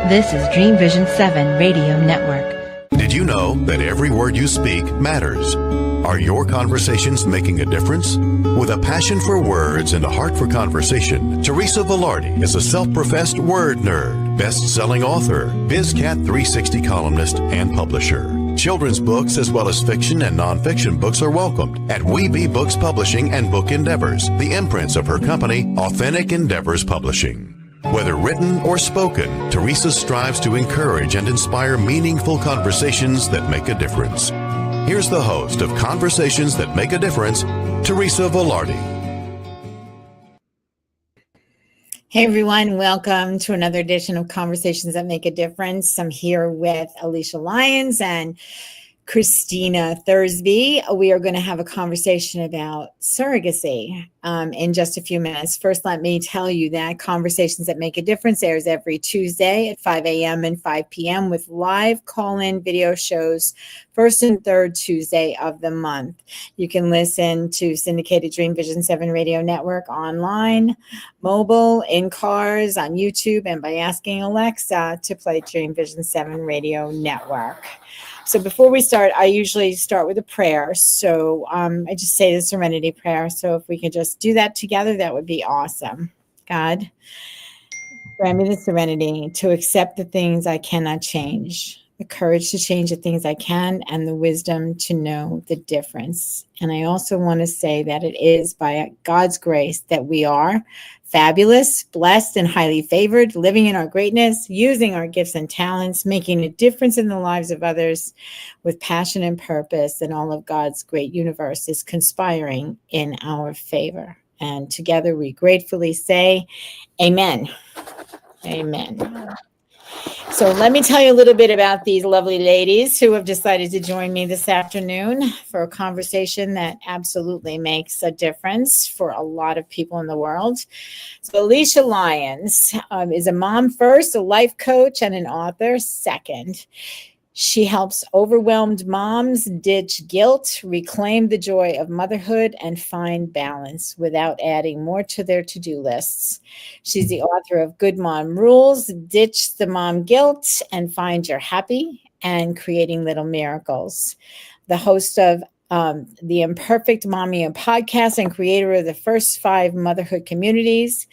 This is Dream Vision 7 Radio Network. Did you know that every word you speak matters? Are your conversations making a difference? With a passion for words and a heart for conversation, Teresa Velardi is a self-professed word nerd, best-selling author, BizCat 360 columnist, and publisher. Children's books as well as fiction and nonfiction books are welcomed at We Be Books Publishing and Book Endeavors, the imprints of her company, Authentic Endeavors Publishing. Whether written or spoken, Teresa strives to encourage and inspire meaningful conversations that make a difference. Here's the host of Conversations That Make a Difference, Teresa Velardi. Hey everyone, welcome to another edition of Conversations That Make a Difference. I'm here with Alysia Lyons and Christina Thursby. We are going to have a conversation about surrogacy in just a few minutes. First, let me tell you that Conversations That Make a Difference airs every Tuesday at 5 a.m. and 5 p.m. with live call-in video shows first and third Tuesday of the month. You can listen to syndicated Dream Vision 7 Radio Network online, mobile, in cars, on YouTube, and by asking Alexa to play Dream Vision 7 Radio Network. So before we start, I usually start with a prayer. So I just say the Serenity Prayer. So if we could just do that together, that would be awesome. God, grant me the serenity to accept the things I cannot change, the courage to change the things I can, and the wisdom to know the difference. And I also want to say that it is by God's grace that we are fabulous, blessed, and highly favored, living in our greatness, using our gifts and talents, making a difference in the lives of others with passion and purpose, and all of God's great universe is conspiring in our favor. And together we gratefully say, Amen. Amen. So let me tell you a little bit about these lovely ladies who have decided to join me this afternoon for a conversation that absolutely makes a difference for a lot of people in the world. So Alysia Lyons is a mom first, a life coach, and an author second. She helps overwhelmed moms ditch guilt, reclaim the joy of motherhood, and find balance without adding more to their to-do lists. She's the author of Good Mom Rules, Ditch the Mom Guilt, and Find Your Happy, and Creating Little Miracles. The host of the Imperfect Mommying podcast and creator of the First Five Motherhood Communities,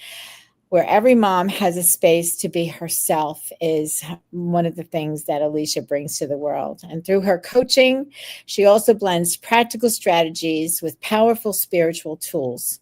where every mom has a space to be herself, is one of the things that Alysia brings to the world. And through her coaching, she also blends practical strategies with powerful spiritual tools,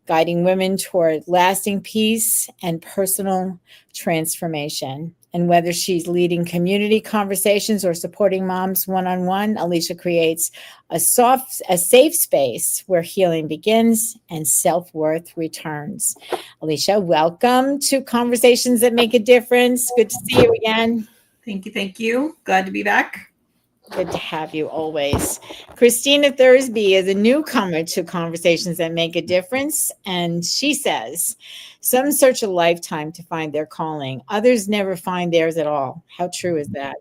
guiding women toward lasting peace and personal transformation. And whether she's leading community conversations or supporting moms one-on-one, Alysia creates a safe space where healing begins and self-worth returns. Alysia, welcome to Conversations That Make a Difference. Good to see you again. Thank you. Thank you. Glad to be back. Good to have you always. Christina Thursby is a newcomer to Conversations That Make a Difference, and she says, some search a lifetime to find their calling. Others never find theirs at all. How true is that?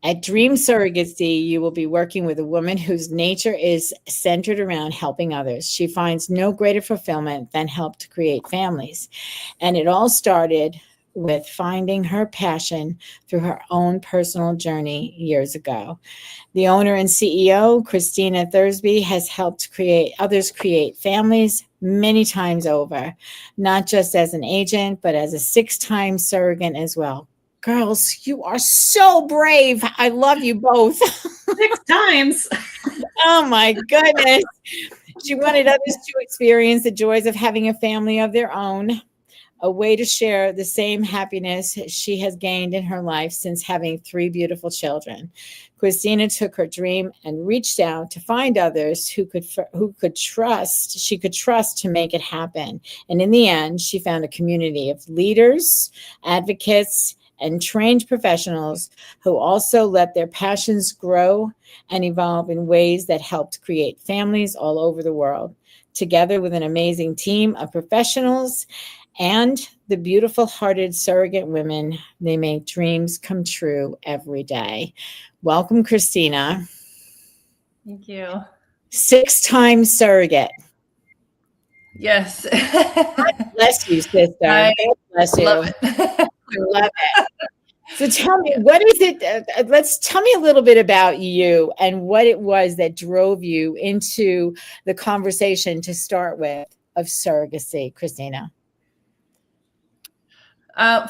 At Dream Surrogacy, you will be working with a woman whose nature is centered around helping others. She finds no greater fulfillment than help to create families. And it all started with finding her passion through her own personal journey years ago. The owner and CEO, Christina Thursby, has helped others create families many times over, not just as an agent, but as a 6-time surrogate as well. Girls, you are so brave. I love you both. 6 times. Oh my goodness. She wanted others to experience the joys of having a family of their own, a way to share the same happiness she has gained in her life since having 3 beautiful children. Christina took her dream and reached out to find others she could trust to make it happen. And in the end, she found a community of leaders, advocates, and trained professionals who also let their passions grow and evolve in ways that helped create families all over the world. Together with an amazing team of professionals and the beautiful-hearted surrogate women, they make dreams come true every day. Welcome, Christina. Thank you. 6-time surrogate. Yes. God bless you, sister. God bless you. Love it. love it. So tell me, what is it? Tell me a little bit about you and what it was that drove you into the conversation to start with of surrogacy, Christina.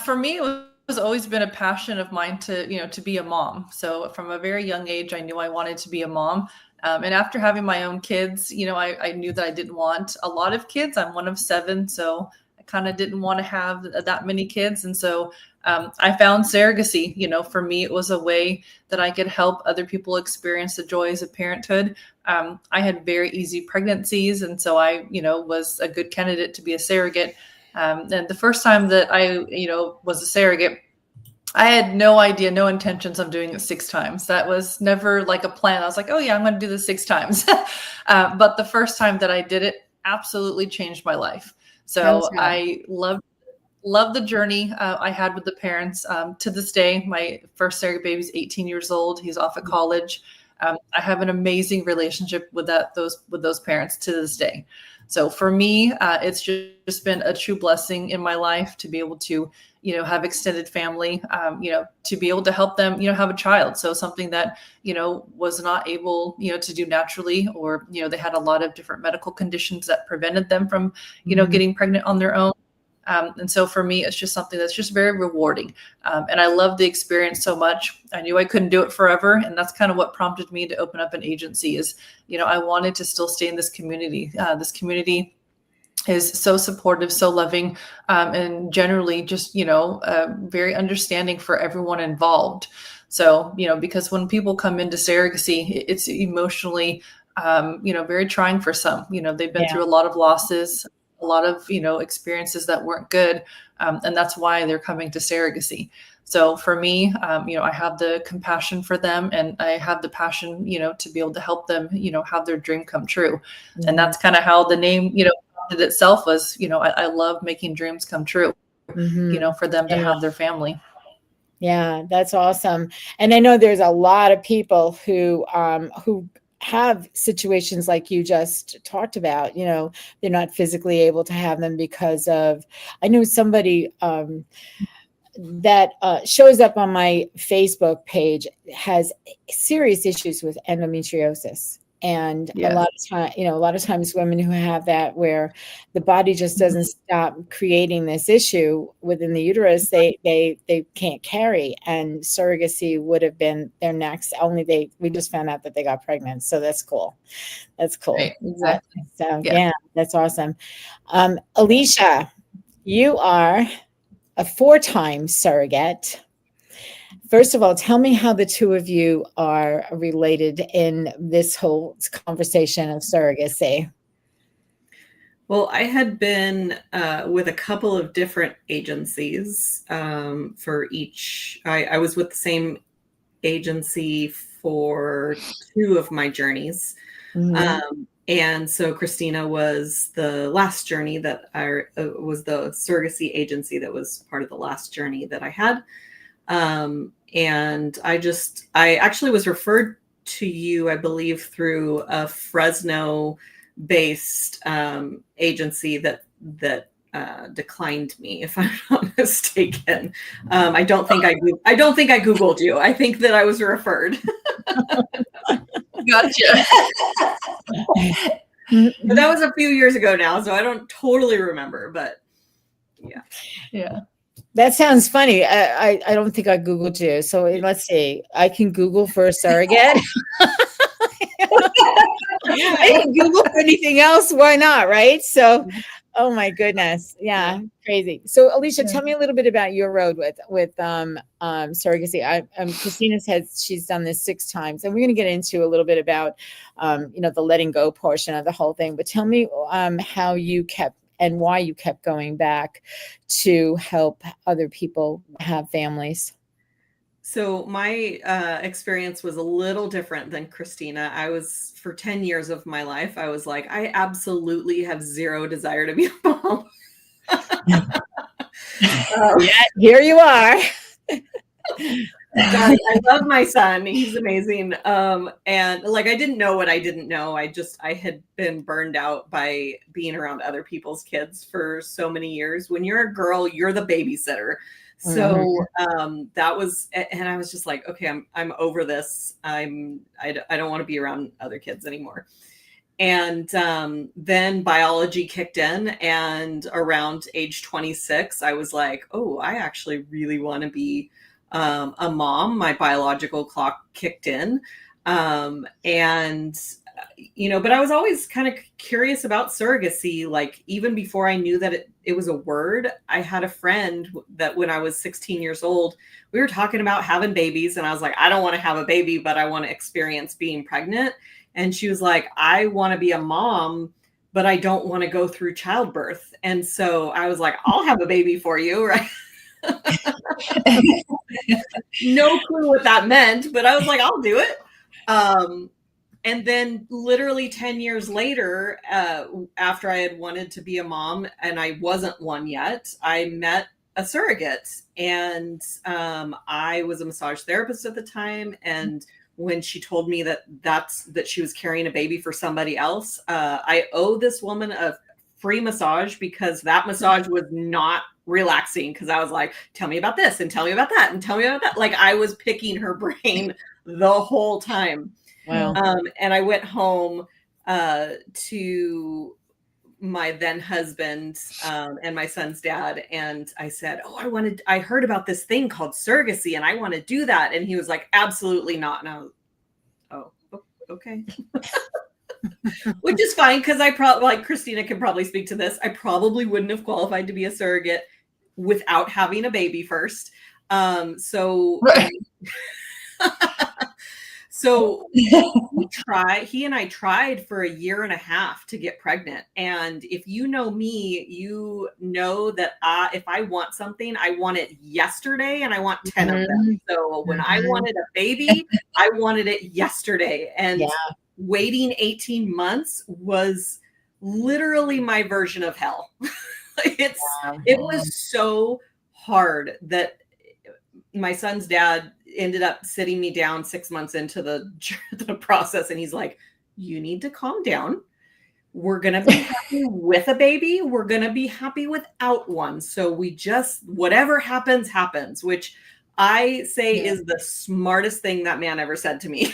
For me, it was always been a passion of mine to be a mom. So from a very young age, I knew I wanted to be a mom. And after having my own kids, I knew that I didn't want a lot of kids. I'm one of 7, so I kind of didn't want to have that many kids. And so I found surrogacy. For me, it was a way that I could help other people experience the joys of parenthood. I had very easy pregnancies, and so I, was a good candidate to be a surrogate. And the first time that I, was a surrogate, I had no idea, no intentions of doing it 6 times. That was never like a plan. I was like, oh yeah, I'm going to do this 6 times. But the first time that I did it absolutely changed my life. So I love the journey I had with the parents. To this day, my first surrogate baby is 18 years old. He's off at college. I have an amazing relationship with those parents to this day. So for me, it's just been a true blessing in my life to be able to, have extended family, to be able to help them, have a child. So something that, was not able, to do naturally, or, they had a lot of different medical conditions that prevented them from, getting pregnant on their own. And so for me, it's just something that's just very rewarding. And I love the experience so much. I knew I couldn't do it forever. And that's kind of what prompted me to open up an agency is, I wanted to still stay in this community. This community is so supportive, so loving, and generally just, very understanding for everyone involved. So, because when people come into surrogacy, it's emotionally, very trying for some. They've been through a lot of losses, a lot of, experiences that weren't good. And that's why they're coming to surrogacy. So for me, I have the compassion for them, and I have the passion, to be able to help them, have their dream come true. Mm-hmm. And that's kind of how the name, itself was, I love making dreams come true, mm-hmm. For them to have their family. Yeah, that's awesome. And I know there's a lot of people who have situations like you just talked about, they're not physically able to have them because of, I know somebody that shows up on my Facebook page has serious issues with endometriosis. And a lot of times women who have that, where the body just doesn't stop creating this issue within the uterus, they can't carry. And surrogacy would have been their next. We just found out that they got pregnant, so that's cool. That's cool. Right, exactly. So yeah, that's awesome. Alysia, you are a 4-time surrogate. First of all, tell me how the two of you are related in this whole conversation of surrogacy. Well, I had been with a couple of different agencies for each. I was with the same agency for 2 of my journeys. Mm-hmm. And so Christina was the last journey that was the surrogacy agency that was part of the last journey that I had. And I actually was referred to you, I believe, through a Fresno based agency that declined me, if I'm not mistaken. I don't think I Googled you. I think that I was referred. Gotcha. But that was a few years ago now, so I don't totally remember, but yeah. That sounds funny. I don't think I Googled you. So let's see. I can Google for a surrogate. I can Google for anything else. Why not? Right. So, oh my goodness. Yeah. Crazy. So Alysia, tell me a little bit about your road with surrogacy. Christina said she's done this 6 times, and we're going to get into a little bit about, the letting go portion of the whole thing. But tell me how you kept and why you kept going back to help other people have families. So my experience was a little different than Christina. For 10 years of my life, I was like, I absolutely have zero desire to be a mom. Yeah, here you are. I love my son. He's amazing. And like, I didn't know what I didn't know. I had been burned out by being around other people's kids for so many years. When you're a girl, you're the babysitter. So that was, and I was just like, okay, I'm over this. I don't want to be around other kids anymore. And then biology kicked in, and around age 26, I was like, oh, I actually really want to be a mom. My biological clock kicked in. And but I was always kind of curious about surrogacy. Like, even before I knew that it was a word, I had a friend that when I was 16 years old, we were talking about having babies. And I was like, I don't want to have a baby, but I want to experience being pregnant. And she was like, I want to be a mom, but I don't want to go through childbirth. And so I was like, I'll have a baby for you, right? No clue what that meant, but I was like, I'll do it. And then literally 10 years later, after I had wanted to be a mom and I wasn't one yet, I met a surrogate. And I was a massage therapist at the time. And when she told me that she was carrying a baby for somebody else, I owe this woman a free massage, because that massage was not relaxing, because I was like, tell me about this and tell me about that and tell me about that. Like, I was picking her brain the whole time. Wow. And I went home to my then husband and my son's dad, and I said, oh, I heard about this thing called surrogacy, and I want to do that. And he was like, absolutely not. And I was, oh, okay. Which is fine, because I probably, like Christina can probably speak to this, I probably wouldn't have qualified to be a surrogate without having a baby first. So Right. So he and I tried for 1.5 years to get pregnant. And if you know me, you know that if I want something, I want it yesterday, and I want 10 of them. So when I wanted a baby, I wanted it yesterday. And waiting 18 months was literally my version of hell. It was so hard that my son's dad ended up sitting me down 6 months into the process. And he's like, you need to calm down. We're going to be happy with a baby. We're going to be happy without one. So we just, whatever happens, happens, which I say is the smartest thing that man ever said to me.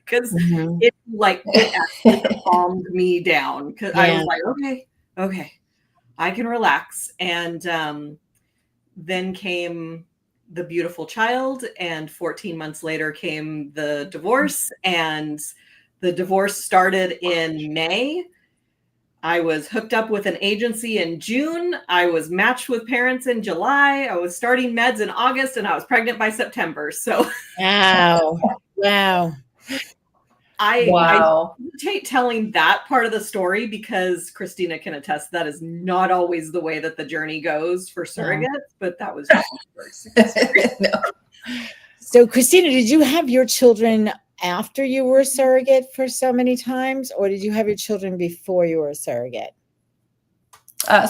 Because it actually calmed me down. Because I was like, okay, I can relax. And then came the beautiful child, and 14 months later came the divorce, and the divorce started in May. I was hooked up with an agency in June. I was matched with parents in July. I was starting meds in August, and I was pregnant by September. So wow. I hesitate telling that part of the story, because Christina can attest that is not always the way that the journey goes for surrogates, but that was just No. So Christina, did you have your children after you were a surrogate for so many times, or did you have your children before you were a surrogate?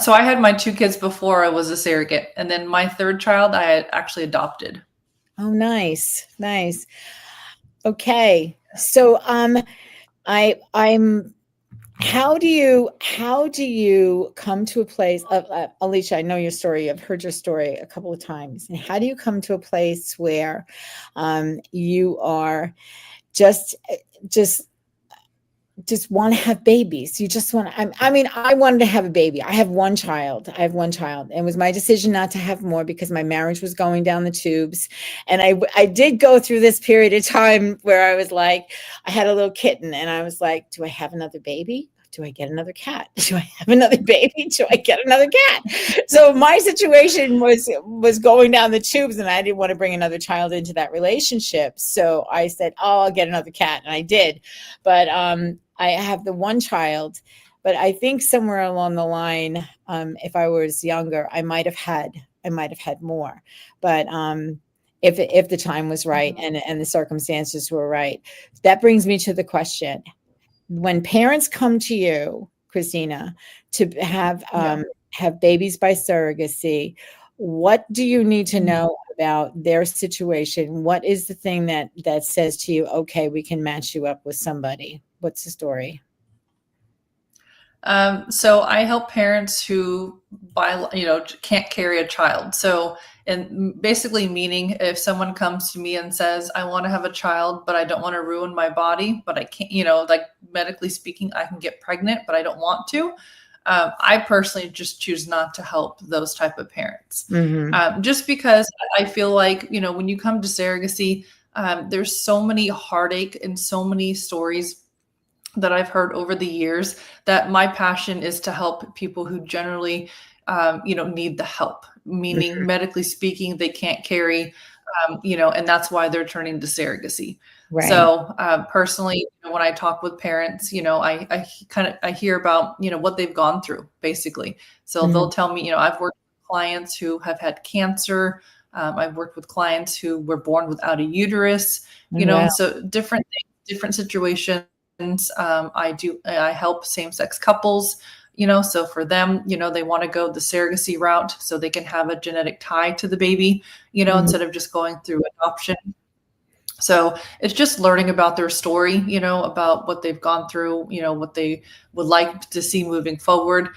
So I had my 2 kids before I was a surrogate, and then my 3rd child I had actually adopted. Oh, nice. Okay. So, how do you come to a place of, Alysia, I know your story. I've heard your story a couple of times. And how do you come to a place where, you are just want to have babies? You just want, I wanted to have a baby. I have one child. And it was my decision not to have more, because my marriage was going down the tubes. And I did go through this period of time where I was like, I had a little kitten, and I was like, do I have another baby? Do I get another cat? Do I have another baby? Do I get another cat? So my situation was going down the tubes, and I didn't want to bring another child into that relationship. So I said, I'll get another cat. And I did. But I have the one child, but I think somewhere along the line, if I was younger, I might have had more. But if the time was right and the circumstances were right. That brings me to the question: when parents come to you, Christina, to have babies by surrogacy, what do you need to know about their situation? What is the thing that says to you, okay, we can match you up with somebody? What's the story? So I help parents who can't carry a child. So, and basically meaning if someone comes to me and says, I want to have a child, but I don't want to ruin my body, but I can't, like medically speaking, I can get pregnant, but I don't want to. I personally just choose not to help those type of parents. Just because I feel like, when you come to surrogacy, there's so many heartache and so many stories that I've heard over the years that my passion is to help people who generally, need the help, meaning medically speaking, they can't carry, and that's why they're turning to surrogacy. Right. So personally, when I talk with parents, I hear about, what they've gone through basically. So they'll tell me, I've worked with clients who have had cancer. I've worked with clients who were born without a uterus, so different things, different situations. I help same-sex couples, so for them, they want to go the surrogacy route so they can have a genetic tie to the baby, instead of just going through adoption. So it's just learning about their story, about what they've gone through, what they would like to see moving forward.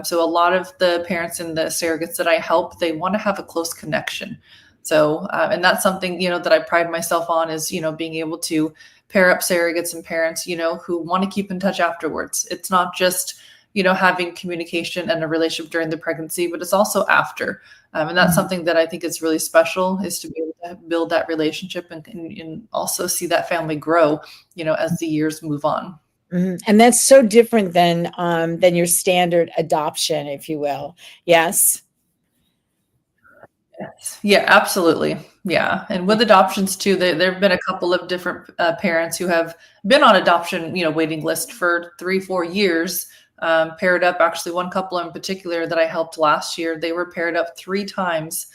So a lot of the parents and the surrogates that I help, they want to have a close connection. So, and that's something, that I pride myself on is, being able to pair up surrogates and parents, who want to keep in touch afterwards. It's not just, having communication and a relationship during the pregnancy, but it's also after. And that's something that I think is really special, is to be able to build that relationship and also see that family grow, as the years move on. And that's so different than your standard adoption, if you will. Yes. Yes. Yeah, absolutely. Yeah. And with adoptions too, there have been a couple of different parents who have been on adoption, waiting list for 3-4 years, paired up. Actually, one couple in particular that I helped last year, they were paired up 3 times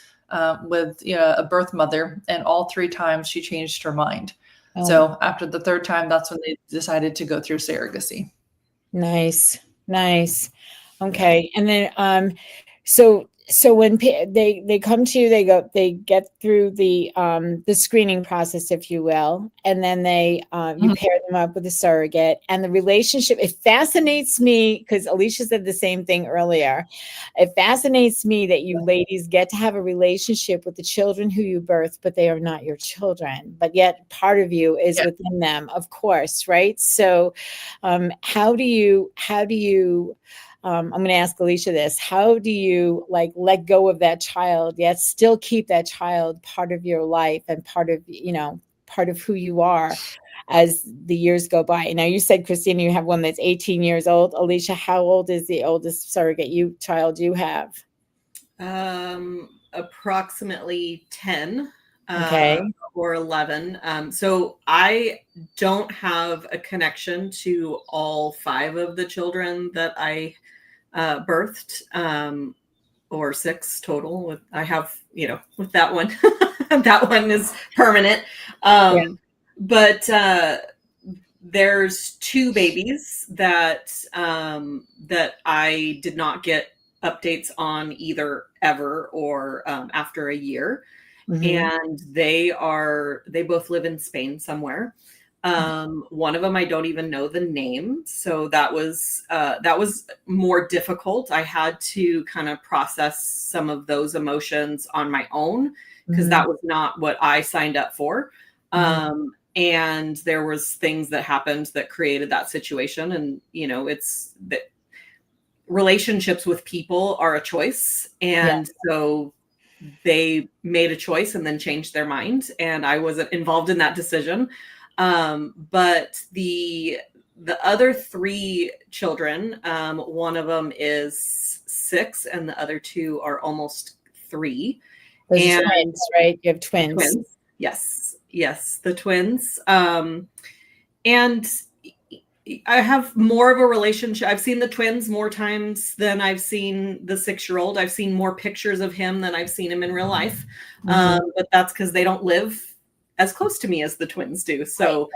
with a birth mother, and all 3 times she changed her mind. Oh. So after the 3rd time, that's when they decided to go through surrogacy. Nice. Okay. And then, so when they come to you, they get through the screening process, if you will, and then you pair them up with a surrogate, and the relationship, it fascinates me because Alysia said the same thing earlier. It fascinates me that you ladies get to have a relationship with the children who you birth, but they are not your children, but yet part of you is within them, of course, right? So, how do you I'm going to ask Alysia this. How do you let go of that child, yet still keep that child part of your life and part of who you are as the years go by? Now, you said, Christina, you have one that's 18 years old. Alysia, how old is the oldest surrogate child you have? Approximately 10. Okay. Or 11. So I don't have a connection to all 5 of the children that I birthed, or 6 total. I have, with that one, that one is permanent. But there's 2 babies that I did not get updates on either ever or after a year. And they both live in Spain somewhere. One of them, I don't even know the name. So that was more difficult. I had to kind of process some of those emotions on my own, because that was not what I signed up for. And there was things that happened that created that situation. And, it's that relationships with people are a choice. And so they made a choice and then changed their mind, and I wasn't involved in that decision. But the other 3 children, one of them is 6 and the other 2 are almost 3. And twins, right? You have twins. Yes, the twins. And I have more of a relationship. I've seen the twins more times than I've seen the 6-year-old. I've seen more pictures of him than I've seen him in real life. But that's because they don't live as close to me as the twins do. So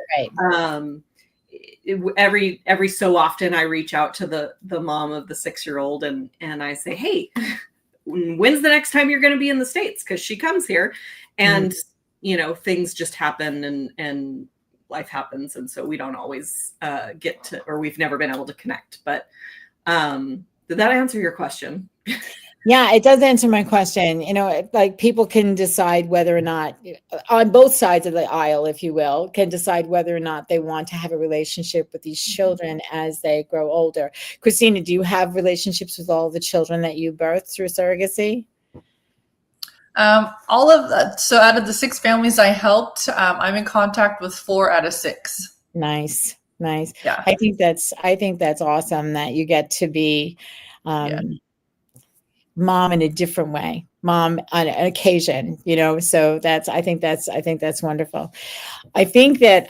every so often I reach out to the mom of the 6-year-old and I say, hey, when's the next time you're going to be in the States? Because she comes here, and things just happen and life happens. And so we don't always get to, or we've never been able to connect. But Did that answer your question? Yeah, it does answer my question. Like people can decide whether or not, on both sides of the aisle, if you will, can decide whether or not they want to have a relationship with these children as they grow older. Christina, do you have relationships with all the children that you birthed through surrogacy? All of that. So out of the 6 families I helped, I'm in contact with 4 out of 6. Nice. Yeah. I think that's awesome that you get to be mom in a different way, mom on an occasion, so I think that's wonderful. I think that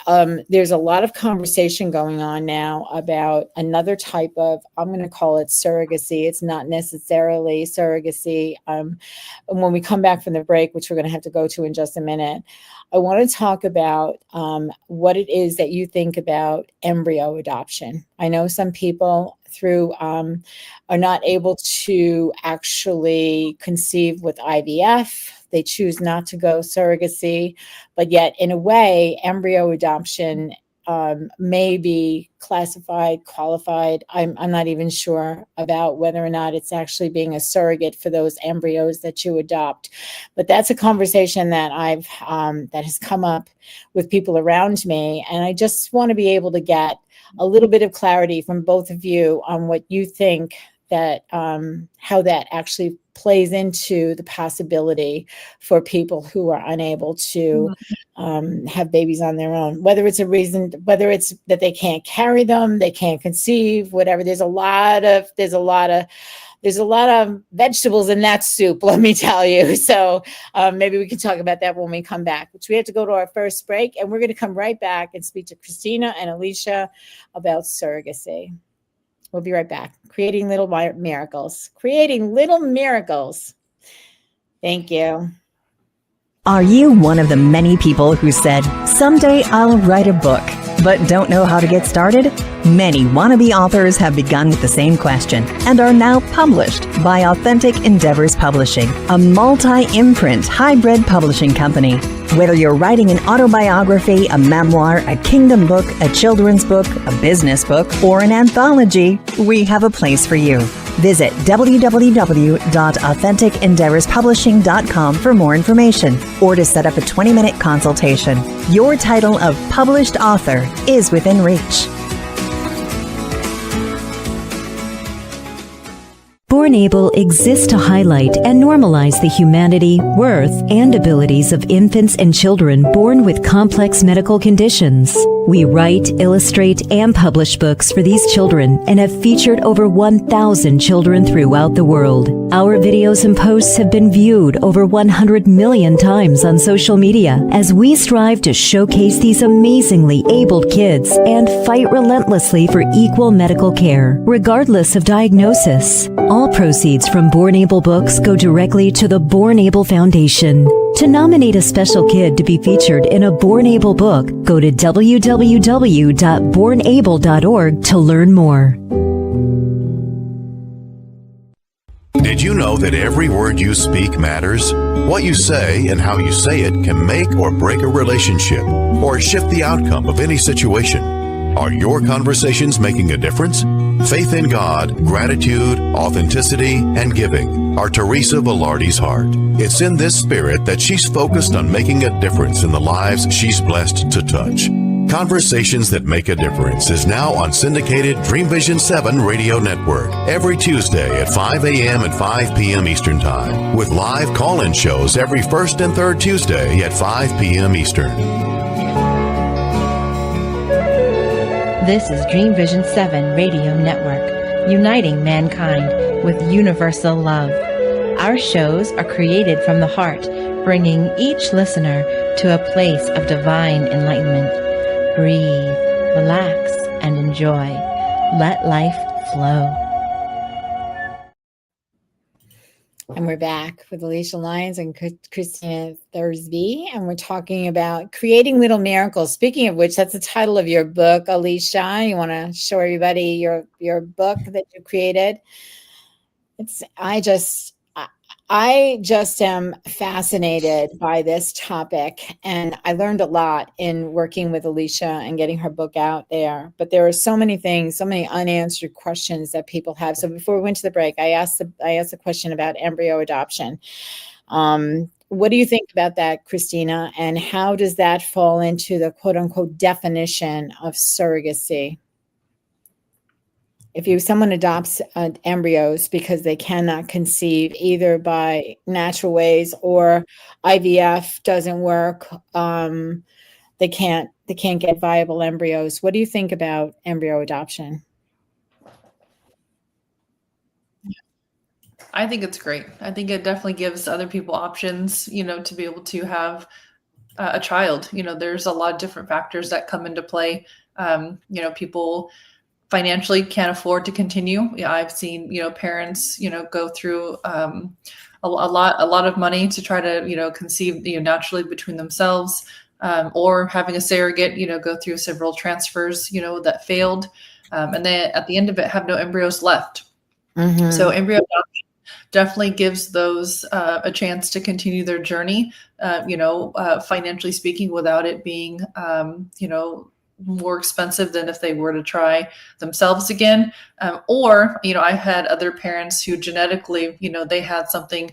there's a lot of conversation going on now about another type of, I'm going to call it surrogacy. It's not necessarily surrogacy. And when we come back from the break, which we're going to have to go to in just a minute, I want to talk about what it is that you think about embryo adoption. I know some people are not able to actually conceive with IVF. They choose not to go surrogacy, but yet in a way, embryo adoption may be qualified. I'm not even sure about whether or not it's actually being a surrogate for those embryos that you adopt. But that's a conversation that that has come up with people around me. And I just want to be able to get a little bit of clarity from both of you on what you think that how that actually plays into the possibility for people who are unable to have babies on their own, whether it's that they can't carry them, they can't conceive, whatever. There's a lot of vegetables in that soup, let me tell you. So maybe we can talk about that when we come back, which we have to go to our first break, and we're going to come right back and speak to Christina and Alysia about surrogacy. We'll be right back. Creating little miracles. Thank you. Are you one of the many people who said, someday I'll write a book, but don't know how to get started? Many wannabe authors have begun with the same question and are now published by Authentic Endeavors Publishing, a multi-imprint hybrid publishing company. Whether you're writing an autobiography, a memoir, a kingdom book, a children's book, a business book, or an anthology, we have a place for you. Visit www.AuthenticEndeavorsPublishing.com for more information or to set up a 20-minute consultation. Your title of published author is within reach. Born Able exists to highlight and normalize the humanity, worth, and abilities of infants and children born with complex medical conditions. We write, illustrate, and publish books for these children and have featured over 1,000 children throughout the world. Our videos and posts have been viewed over 100 million times on social media as we strive to showcase these amazingly abled kids and fight relentlessly for equal medical care, regardless of diagnosis. All proceeds from Born Able books go directly to the Born Able Foundation. To nominate a special kid to be featured in a Born Able book, go to www.bornable.org to learn more. Did you know that every word you speak matters? What you say and how you say it can make or break a relationship or shift the outcome of any situation. Are your conversations making a difference? Faith in God, gratitude, authenticity, and giving are Teresa Velardi's heart. It's in this spirit that she's focused on making a difference in the lives she's blessed to touch. Conversations That Make a Difference is now on syndicated Dream Vision 7 radio network every Tuesday at 5 a.m. and 5 p.m. Eastern Time, with live call-in shows every first and third Tuesday at 5 p.m. Eastern. This is Dream Vision 7 Radio Network, uniting mankind with universal love. Our shows are created from the heart, bringing each listener to a place of divine enlightenment. Breathe, relax, and enjoy. Let life flow. And we're back with Alysia Lyons and Christina Thursby, and we're talking about creating little miracles. Speaking of which, that's the title of your book, Alysia. You want to show everybody your book that you created? I just am fascinated by this topic, and I learned a lot in working with Alysia and getting her book out there. But there are so many things, so many unanswered questions that people have. So before we went to the break, I asked a question about embryo adoption. What do you think about that, Christina? And how does that fall into the quote unquote definition of surrogacy? If someone adopts embryos because they cannot conceive either by natural ways or IVF doesn't work, they can't get viable embryos. What do you think about embryo adoption? I think it's great. I think it definitely gives other people options, to be able to have a child. There's a lot of different factors that come into play. People financially can't afford to continue. I've seen, parents, go through a lot of money to try to, conceive, naturally between themselves, or having a surrogate, go through several transfers, that failed. And they, at the end of it, have no embryos left. Mm-hmm. So embryo adoption definitely gives those a chance to continue their journey, financially speaking, without it being, more expensive than if they were to try themselves again. Or, I've had other parents who genetically, they had something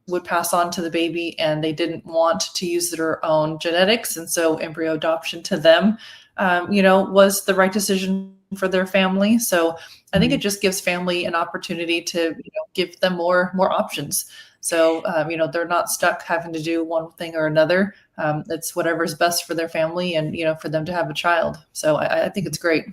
would pass on to the baby and they didn't want to use their own genetics. And so embryo adoption to them, was the right decision for their family. So I think it just gives family an opportunity to, give them more options. So, they're not stuck having to do one thing or another. It's whatever's best for their family and, for them to have a child. So I think it's great.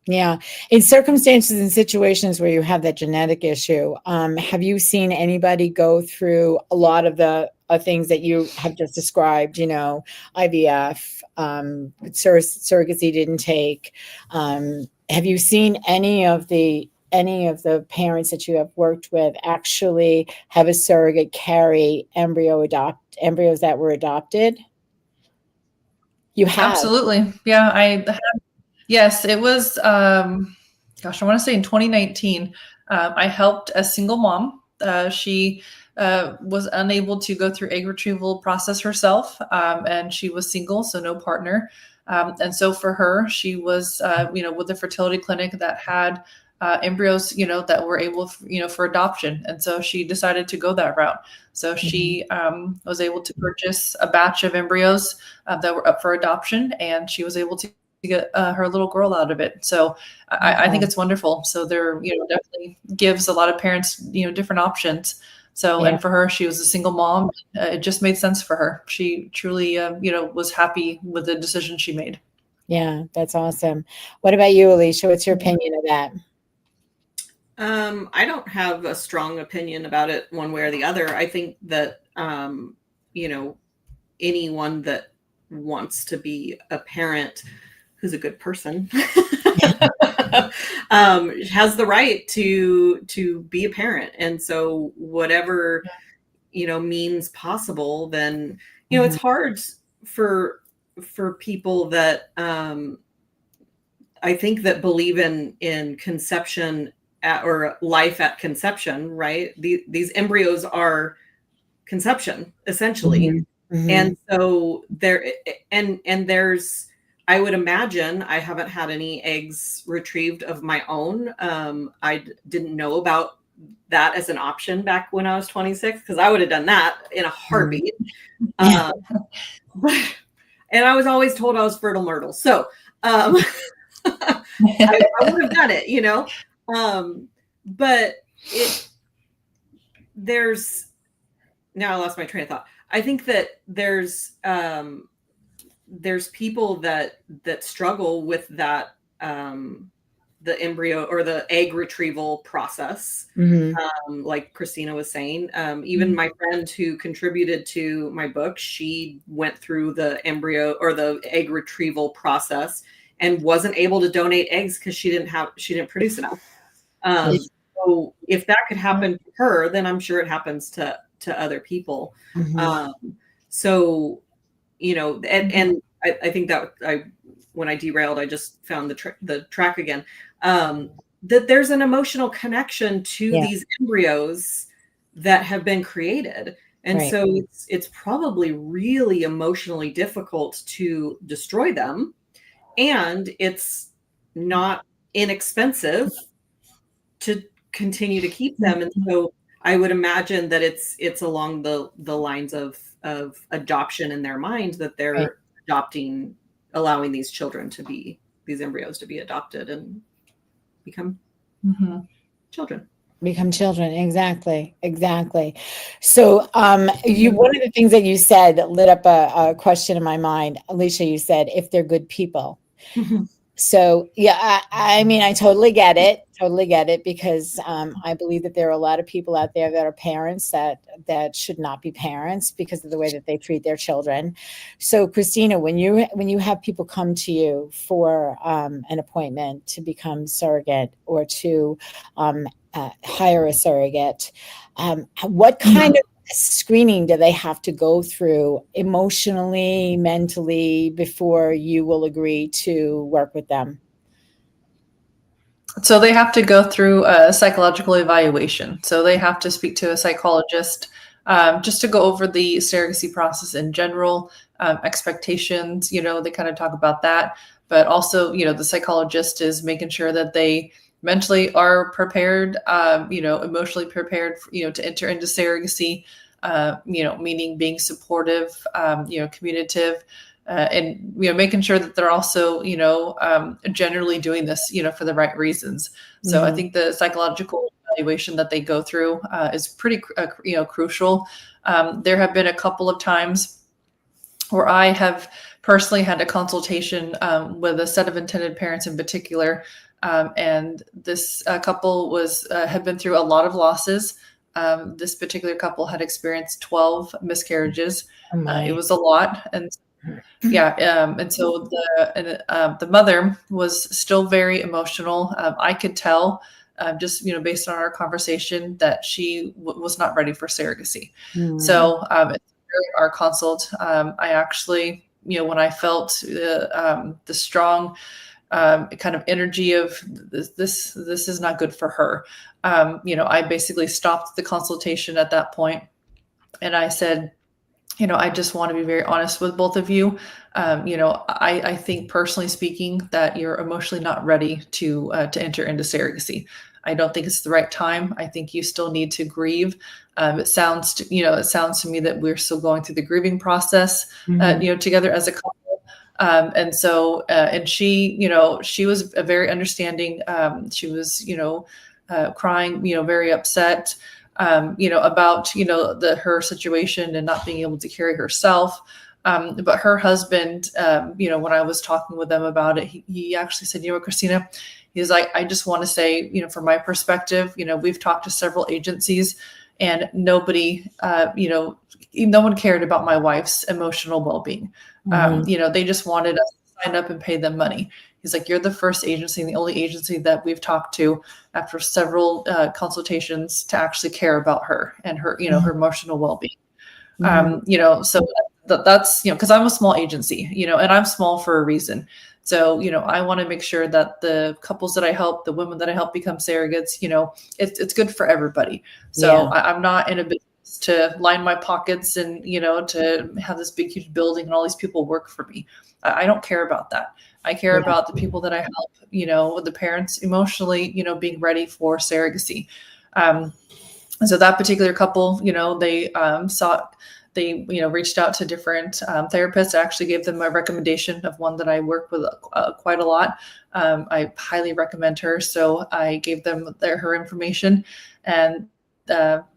Yeah. In circumstances and situations where you have that genetic issue, have you seen anybody go through a lot of the things that you have just described, IVF, surrogacy didn't take? Have you seen any of the parents that you have worked with actually have a surrogate carry embryos that were adopted? You have? Absolutely. Yeah, I have. Yes, it was, I want to say in 2019, I helped a single mom. She was unable to go through egg retrieval process herself, and she was single, so no partner. And so for her, she was, with a fertility clinic that had embryos, that were able, for adoption. And so she decided to go that route. So she was able to purchase a batch of embryos that were up for adoption, and she was able to get her little girl out of it. So I think it's wonderful. So there, definitely gives a lot of parents, different options. So, and for her, she was a single mom. It just made sense for her. She truly, was happy with the decision she made. Yeah, that's awesome. What about you, Alysia? What's your opinion of that? I don't have a strong opinion about it one way or the other. I think that, anyone that wants to be a parent who's a good person has the right to be a parent. And so whatever, means possible, then, it's hard for people that, I think that believe in conception or life at conception, right? These embryos are conception essentially. Mm-hmm. And so there's, I would imagine, I haven't had any eggs retrieved of my own. I didn't know about that as an option back when I was 26, because I would have done that in a heartbeat. And I was always told I was fertile myrtle. So I would have done it, but now I lost my train of thought. I think that there's people that struggle with that, the embryo or the egg retrieval process. Mm-hmm. Like Christina was saying, even my friend who contributed to my book, she went through the embryo or the egg retrieval process and wasn't able to donate eggs because she didn't produce enough. So if that could happen to her, then I'm sure it happens to other people. Mm-hmm. So, and I think that when I derailed, I just found the track again, that there's an emotional connection to these embryos that have been created. And Right. so it's probably really emotionally difficult to destroy them. And it's not inexpensive to continue to keep them. And so I would imagine that it's along the lines of adoption in their mind, that they're Right. adopting, allowing these embryos to be adopted and become children. Become children. Exactly. So one of the things that you said that lit up a question in my mind, Alysia, you said, if they're good people. So yeah, I mean, I totally get it, because I believe that there are a lot of people out there that are parents that should not be parents because of the way that they treat their children. So Christina, when you have people come to you for an appointment to become surrogate or to hire a surrogate, what kind of screening do they have to go through emotionally, mentally, before you will agree to work with them? So they have to go through a psychological evaluation. So they have to speak to a psychologist just to go over the surrogacy process in general, expectations, they kind of talk about that. But also, the psychologist is making sure that they mentally are prepared, emotionally prepared, to enter into surrogacy, meaning being supportive, communicative, and making sure that they're also generally doing this for the right reasons. So I think the psychological evaluation that they go through is pretty crucial. There have been a couple of times where I have personally had a consultation with a set of intended parents in particular, and this couple had been through a lot of losses. This particular couple had experienced 12 miscarriages. It was a lot, and and so the mother was still very emotional. I could tell, just based on our conversation, that she was not ready for surrogacy. So our consult, I actually, when I felt the strong kind of energy of this is not good for her, I basically stopped the consultation at that point, and I said, I just want to be very honest with both of you. I think, personally speaking, that you're emotionally not ready to enter into surrogacy. I don't think it's the right time. I think you still need to grieve. It sounds to me that we're still going through the grieving process, together as a couple. And so, and she was very understanding. She was, crying, very upset, about, her situation and not being able to carry herself. But her husband, when I was talking with them about it, he actually said, Christina, he's like, I just want to say, from my perspective, we've talked to several agencies and nobody, no one cared about my wife's emotional well-being. They just wanted us to sign up and pay them money. He's like, you're the first agency and the only agency that we've talked to after several consultations to actually care about her and her, her emotional well-being. So that's, because I'm a small agency, and I'm small for a reason. So, I want to make sure that the couples that I help, the women that I help become surrogates, it's good for everybody. So I'm not in a business to line my pockets and, to have this big, huge building and all these people work for me. I don't care about that. I care about the people that I help, the parents emotionally, being ready for surrogacy. So that particular couple, they reached out to different therapists. I actually gave them a recommendation of one that I work with quite a lot. I highly recommend her. So I gave them her information, and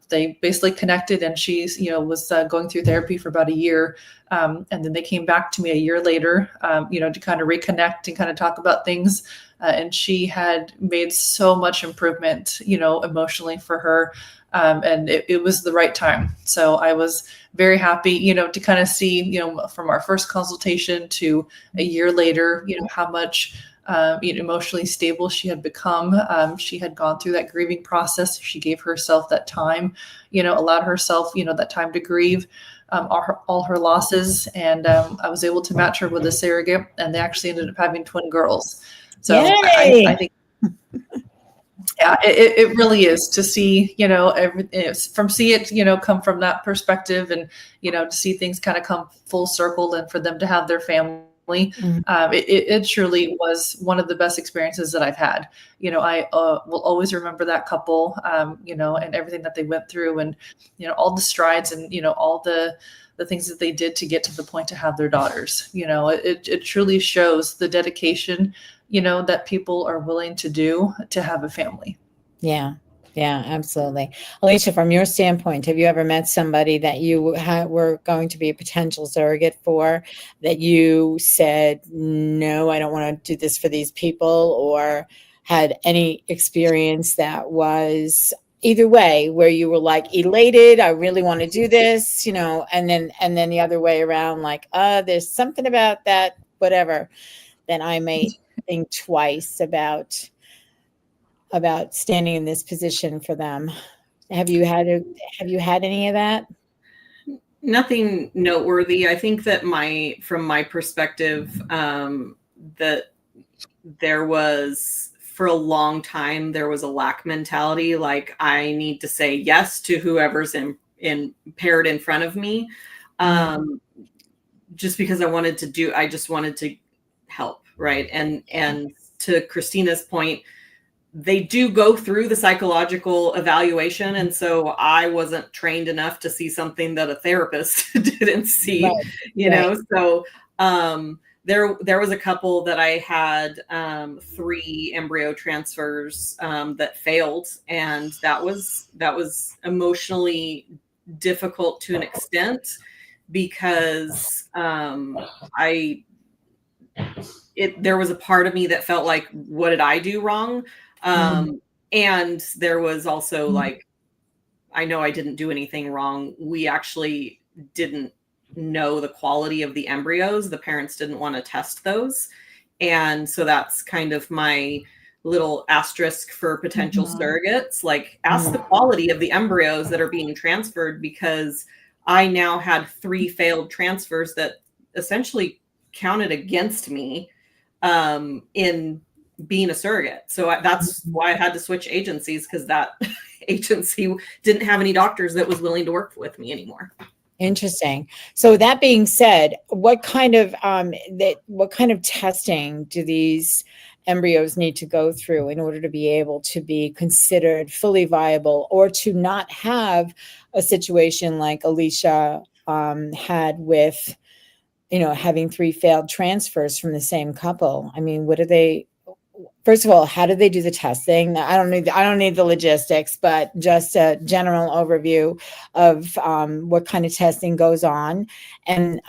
they basically connected, and she's, was going through therapy for about a year. And then they came back to me a year later, to kind of reconnect and kind of talk about things. And she had made so much improvement, emotionally for her. And it was the right time. So I was very happy, to kind of see, from our first consultation to a year later, how much emotionally stable she had become. She had gone through that grieving process. She gave herself that time, allowed herself, that time to grieve all her losses. And I was able to match her with a surrogate, and they actually ended up having twin girls. So I think Yeah, it really is to see, see it, come from that perspective, and, to see things kind of come full circle, and for them to have their family. It truly was one of the best experiences that I've had. I will always remember that couple, and everything that they went through, and, all the strides, and, all the things that they did to get to the point to have their daughters. It truly shows the dedication, that people are willing to do to have a family. Yeah. Yeah, absolutely. Alysia, from your standpoint, have you ever met somebody that you were going to be a potential surrogate for, that you said, no, I don't want to do this for these people, or had any experience that was either way, where you were like elated, I really want to do this, and then the other way around, like, there's something about that, whatever, then I may think twice about standing in this position for them. Have you had any of that? Nothing noteworthy. I think that from my perspective, that there was, for a long time, there was a lack mentality. Like, I need to say yes to whoever's paired in front of me. Just because I just wanted to help. Right. And to Christina's point, they do go through the psychological evaluation. And so I wasn't trained enough to see something that a therapist didn't see, So there was a couple that I had 3 embryo transfers that failed. And that was emotionally difficult to an extent, because there was a part of me that felt like, what did I do wrong? And there was also like, I know I didn't do anything wrong. We actually didn't know the quality of the embryos. The parents didn't want to test those. And so that's kind of my little asterisk for potential surrogates. Like, ask the quality of the embryos that are being transferred, because I now had 3 failed transfers that essentially counted against me in being a surrogate. So that's why I had to switch agencies, because that agency didn't have any doctors that was willing to work with me anymore. Interesting. So that being said, what kind of testing do these embryos need to go through in order to be able to be considered fully viable, or to not have a situation like Alysia had with, having 3 failed transfers from the same couple? I mean, first of all, how do they do the testing? I don't need the logistics, but just a general overview of what kind of testing goes on, and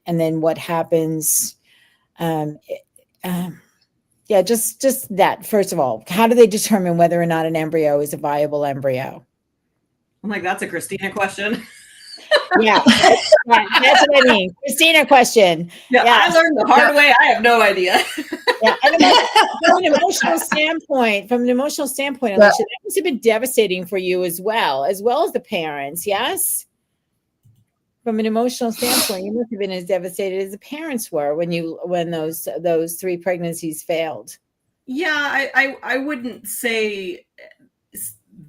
then what happens. Just that. First of all, how do they determine whether or not an embryo is a viable embryo? I'm like, that's a Christina question. Yeah, that's what I mean. Christina question. Yeah, I learned the hard way. I have no idea. Yeah, and from an emotional standpoint, Alysia, that must have been devastating for you as well as the parents. Yes, from an emotional standpoint, you must have been as devastated as the parents were when those 3 pregnancies failed. Yeah, I wouldn't say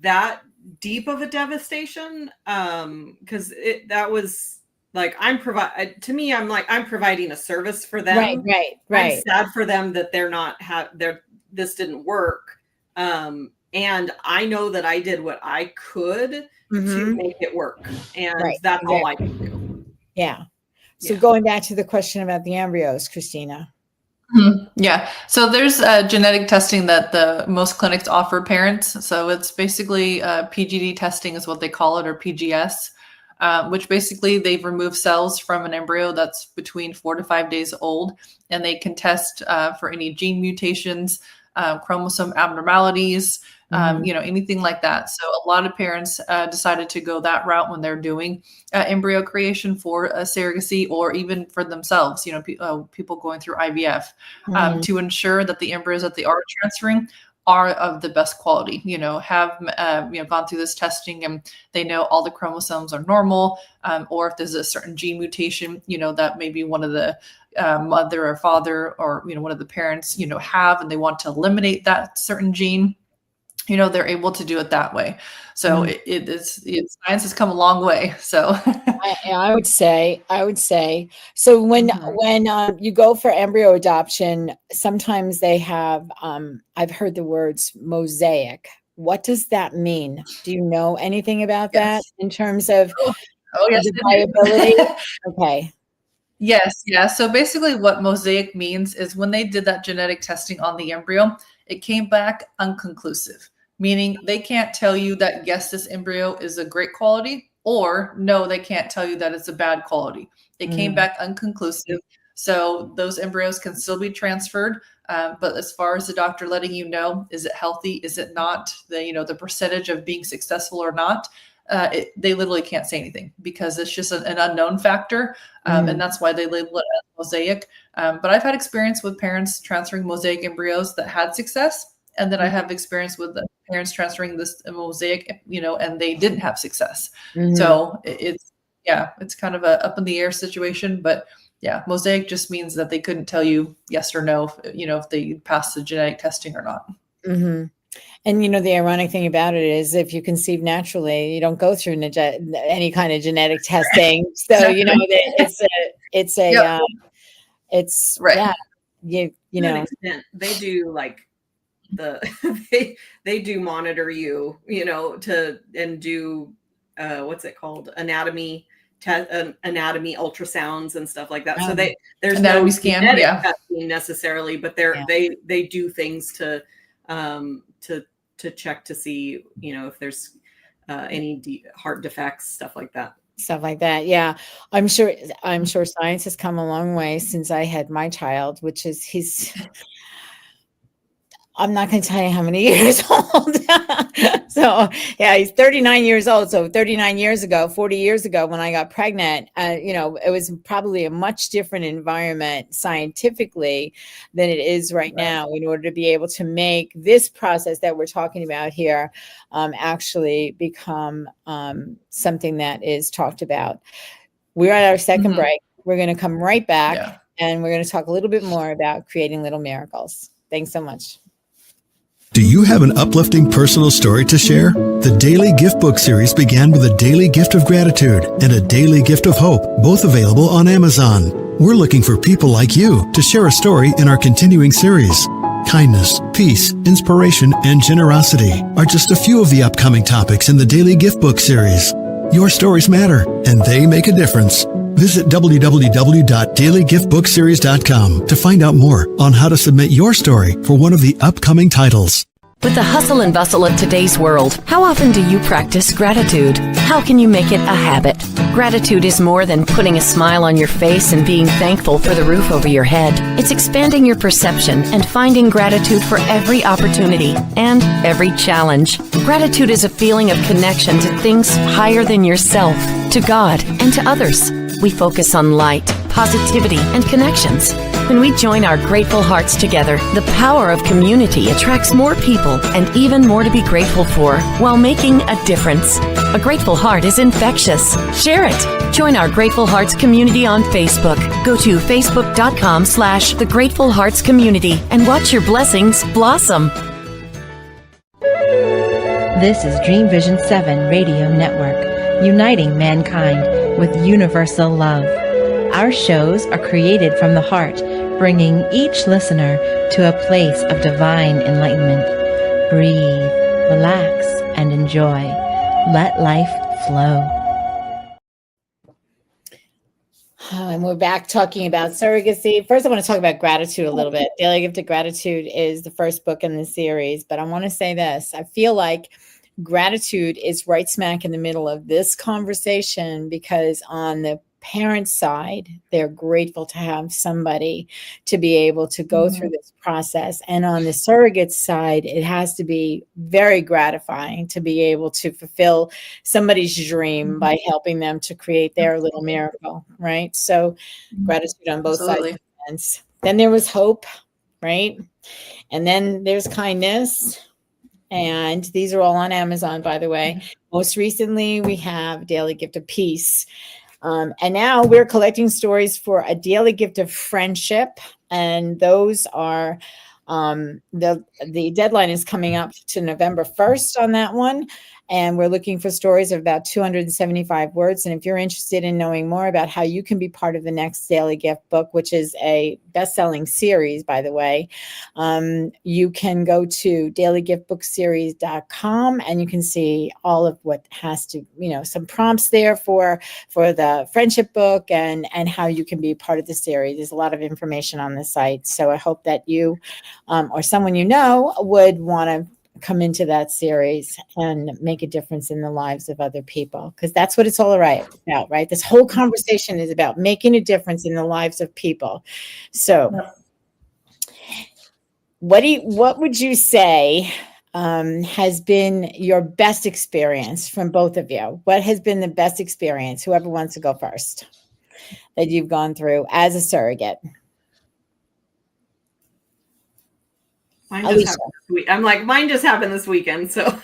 that deep of a devastation, because that was like, I'm providing a service for them. Right. I'm sad for them that they're not this didn't work, and I know that I did what I could to make it work, and that's all I can do. Yeah. So going back to the question about the embryos, Christina. Yeah. So there's genetic testing that the most clinics offer parents. So it's basically PGD testing is what they call it, or PGS, which basically they've removed cells from an embryo that's between 4 to 5 days old, and they can test for any gene mutations, chromosome abnormalities, anything like that. So a lot of parents decided to go that route when they're doing embryo creation for a surrogacy, or even for themselves, people going through IVF, to ensure that the embryos that they are transferring are of the best quality, have gone through this testing, and they know all the chromosomes are normal, or if there's a certain gene mutation, that maybe one of the mother or father, or, one of the parents, have, and they want to eliminate that certain gene. they're able to do it that way. So science has come a long way. So I would say. So when you go for embryo adoption, sometimes they have. I've heard the words mosaic. What does that mean? Do you know anything about that in terms of yes, the viability? Okay. Yes. Yeah. So basically what mosaic means is when they did that genetic testing on the embryo, it came back unconclusive, meaning they can't tell you that, yes, this embryo is a great quality, or no, they can't tell you that it's a bad quality. It came back unconclusive. So those embryos can still be transferred. But as far as the doctor letting you know, is it healthy? Is it not? The percentage of being successful or not? They literally can't say anything because it's just an unknown factor. And that's why they label it as mosaic. But I've had experience with parents transferring mosaic embryos that had success. And then I have experience with the parents transferring this mosaic, and they didn't have success. So it's kind of a up in the air situation. But yeah, mosaic just means that they couldn't tell you yes or no, if they passed the genetic testing or not. And the ironic thing about it is, if you conceive naturally, you don't go through any kind of genetic testing. So it's right. Yeah, to an extent, they do like they do monitor you, and do what's it called, anatomy ultrasounds and stuff like that. So there's anatomy no scan, testing necessarily, but they do things to check to see, if there's any heart defects, stuff like that. Yeah. I'm sure science has come a long way since I had my child, which is I'm not going to tell you how many years old. So yeah, he's 39 years old. So 40 years ago, when I got pregnant, it was probably a much different environment scientifically than it is right now, in order to be able to make this process that we're talking about here actually become something that is talked about. We're at our second break. We're going to come right back and we're going to talk a little bit more about creating little miracles. Thanks so much. Do you have an uplifting personal story to share? The Daily Gift Book series began with a daily gift of gratitude and a daily gift of hope, both available on Amazon. We're looking for people like you to share a story in our continuing series. Kindness, peace, inspiration, and generosity are just a few of the upcoming topics in the Daily Gift Book series. Your stories matter, and they make a difference. Visit www.dailygiftbookseries.com to find out more on how to submit your story for one of the upcoming titles. With the hustle and bustle of today's world, how often do you practice gratitude? How can you make it a habit? Gratitude is more than putting a smile on your face and being thankful for the roof over your head. It's expanding your perception and finding gratitude for every opportunity and every challenge. Gratitude is a feeling of connection to things higher than yourself, to God, and to others. We focus on light, positivity, and connections. When we join our grateful hearts together, the power of community attracts more people and even more to be grateful for, while making a difference. A grateful heart is infectious. Share it. Join our Grateful Hearts community on Facebook. Go to facebook.com/The Grateful Hearts Community and watch your blessings blossom. This is Dream Vision 7 Radio Network, uniting mankind with universal love. Our shows are created from the heart, bringing each listener to a place of divine enlightenment. Breathe, relax, and enjoy. Let life flow. And we're back talking about surrogacy. First, I want to talk about gratitude a little bit. Daily Gift of Gratitude is the first book in the series, but I want to say this. I feel like gratitude is right smack in the middle of this conversation, because on the parent side, they're grateful to have somebody to be able to go through this process. And on the surrogate side, it has to be very gratifying to be able to fulfill somebody's dream by helping them to create their little miracle, right? So gratitude on both sides of the fence. Then there was hope, right? And then there's kindness. And these are all on Amazon, by the way. Most recently, we have Daily Gift of Peace. And now we're collecting stories for a daily gift of friendship. And those are The deadline is coming up to November 1st on that one. And we're looking for stories of about 275 words. And if you're interested in knowing more about how you can be part of the next Daily Gift book, which is a best-selling series, by the way, you can go to dailygiftbookseries.com and you can see all of what has to, some prompts there for the friendship book and how you can be part of the series. There's a lot of information on the site. So I hope that you or someone you know would want to come into that series and make a difference in the lives of other people, because that's what it's all about, right? This whole conversation is about making a difference in the lives of people. So what would you say has been your best experience from both of you? What has been the best experience, whoever wants to go first, that you've gone through as a surrogate? Mine just happened this week. I'm like, mine just happened this weekend. So,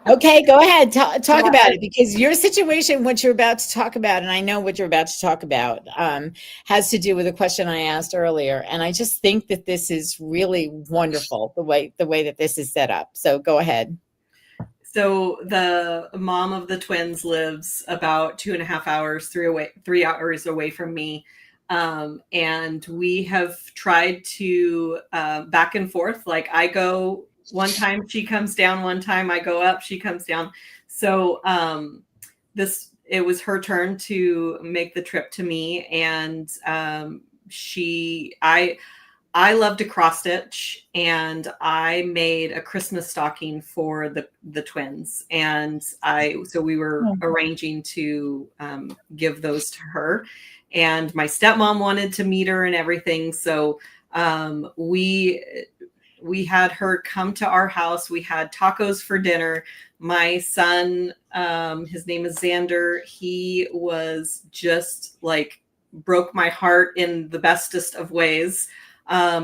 okay, go ahead. Talk about it, because your situation, what you're about to talk about, and I know what you're about to talk about, has to do with a question I asked earlier. And I just think that this is really wonderful, the way that this is set up. So go ahead. So the mom of the twins lives about 2.5 hours, 3 hours away from me. And we have tried to back and forth. Like, I go one time, she comes down, one time I go up, she comes down. So it was her turn to make the trip to me. And I love to cross stitch, and I made a Christmas stocking for the twins. And so we were arranging to give those to her. And my stepmom wanted to meet her and everything. So we had her come to our house. We had tacos for dinner. My son, his name is Xander. He was just like, broke my heart in the bestest of ways.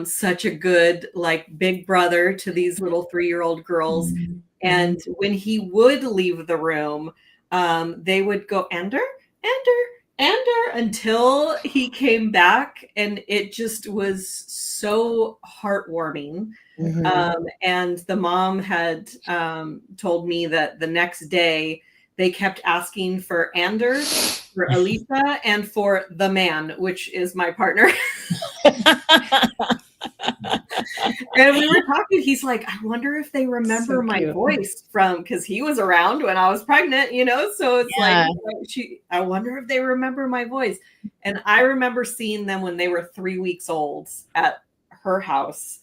Such a good, like, big brother to these little 3-year-old girls. Mm-hmm. And when he would leave the room, they would go, Ander, until he came back. And it just was so heartwarming. Mm-hmm. And the mom had told me that the next day they kept asking for Ander, for Alysia, and for the man, which is my partner. And we were talking, he's like, I wonder if they remember my voice from, because he was around when I was pregnant, so it's like, I wonder if they remember my voice. And I remember seeing them when they were 3 weeks old at her house.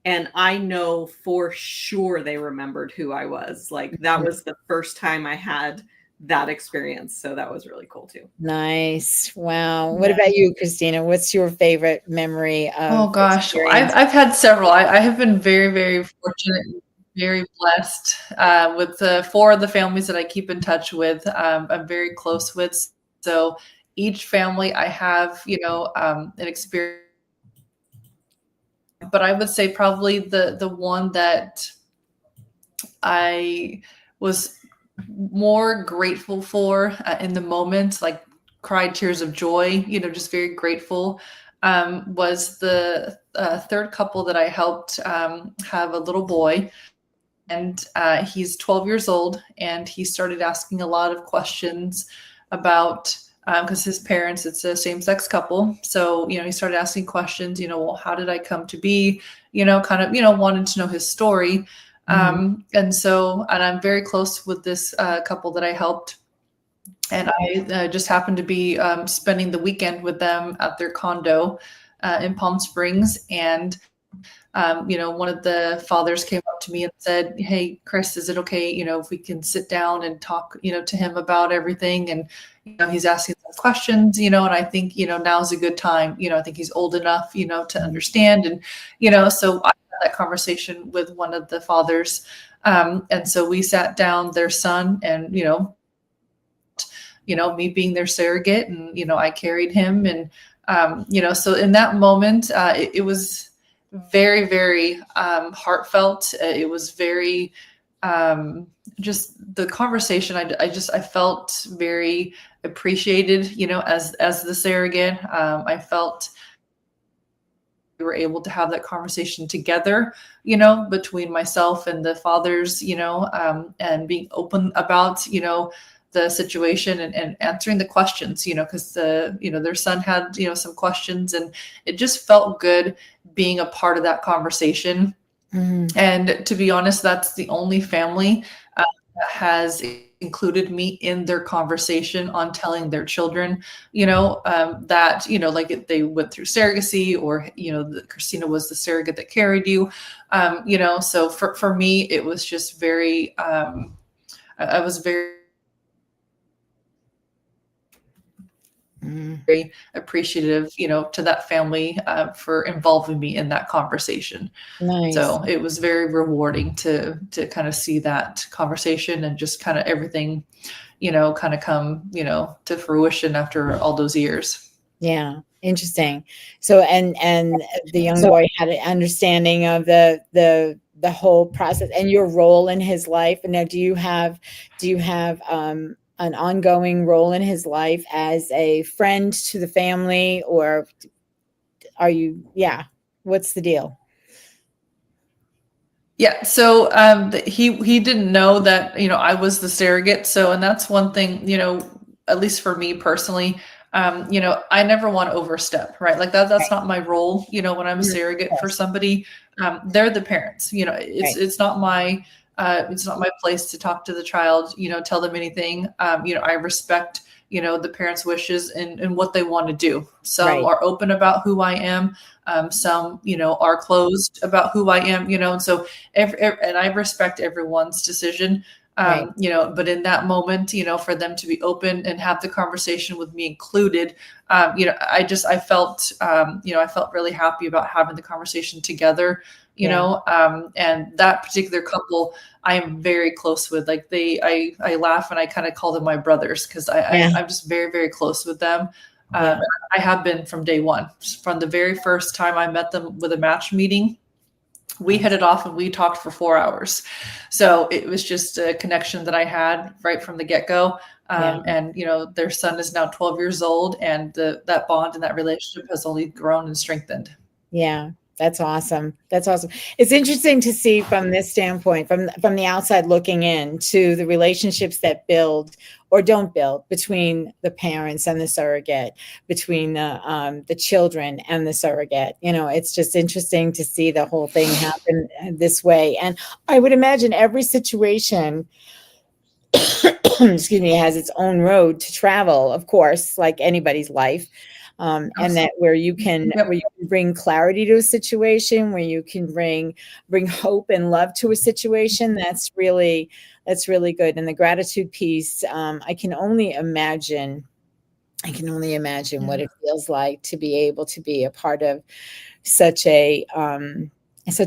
And I know for sure they remembered who I was. Like, that was the first time I had that experience. So that was really cool too. Nice. Wow. What about you, Christina? What's your favorite memory of? Oh gosh, I've had several. I have been very, very fortunate, very blessed with 4 of the families that I keep in touch with. I'm very close with. So each family I have, an experience. But I would say probably the one that I was more grateful for in the moment, like cried tears of joy, just very grateful, was the third couple that I helped have a little boy. And he's 12 years old, and he started asking a lot of questions about, because his parents, it's a same-sex couple. So, he started asking questions, well, how did I come to be, wanted to know his story. And I'm very close with this couple that I helped. And I just happened to be spending the weekend with them at their condo in Palm Springs. And, one of the fathers came up to me and said, hey, Chris, is it okay, if we can sit down and talk, to him about everything? And, he's asking some questions, and I think, now's a good time. I think he's old enough, to understand. And, so I had that conversation with one of the fathers. And so we sat down, their son, and, me being their surrogate, and, I carried him. And, so in that moment, it was very, very heartfelt. It was very, just the conversation. I felt very appreciated, as the surrogate. I felt were able to have that conversation together, between myself and the fathers, and being open about, the situation and answering the questions, because their son had, some questions, and it just felt good being a part of that conversation. Mm-hmm. And to be honest, that's the only family that has included me in their conversation on telling their children, that, like they went through surrogacy, or, that Christina was the surrogate that carried you, so for me, it was just very, I was very appreciative, to that family for involving me in that conversation. Nice. So it was very rewarding to kind of see that conversation and just kind of everything, kind of come, to fruition after all those years. Yeah. Interesting. So, and the young boy had an understanding of the whole process and your role in his life. And now do you have an ongoing role in his life as a friend to the family, or are you, what's the deal? Yeah. So he didn't know that, I was the surrogate. So, and that's one thing, at least for me personally, I never want to overstep, right? Like that's not my role. When I'm a surrogate for somebody, they're the parents, it's not my place to talk to the child, tell them anything. I respect, the parents' wishes and what they want to do. Some are open about who I am. Some, are closed about who I am, and so and I respect everyone's decision. But in that moment, for them to be open and have the conversation with me included, I felt really happy about having the conversation together, and that particular couple I am very close with. Like I laugh and I kind of call them my brothers, because I'm just very, very close with them. I have been from day one, from the very first time I met them with a match meeting. We hit it off and we talked for 4 hours. So it was just a connection that I had right from the get-go. And, their son is now 12 years old, and that bond and that relationship has only grown and strengthened. Yeah. That's awesome. That's awesome. It's interesting to see from this standpoint, from the outside looking in, to the relationships that build or don't build between the parents and the surrogate, between the children and the surrogate. It's just interesting to see the whole thing happen this way. And I would imagine every situation, excuse me, has its own road to travel, of course, like anybody's life. And that where you can bring clarity to a situation, where you can bring hope and love to a situation, that's really good. And the gratitude piece, I can only imagine what it feels like to be able to be a part of such a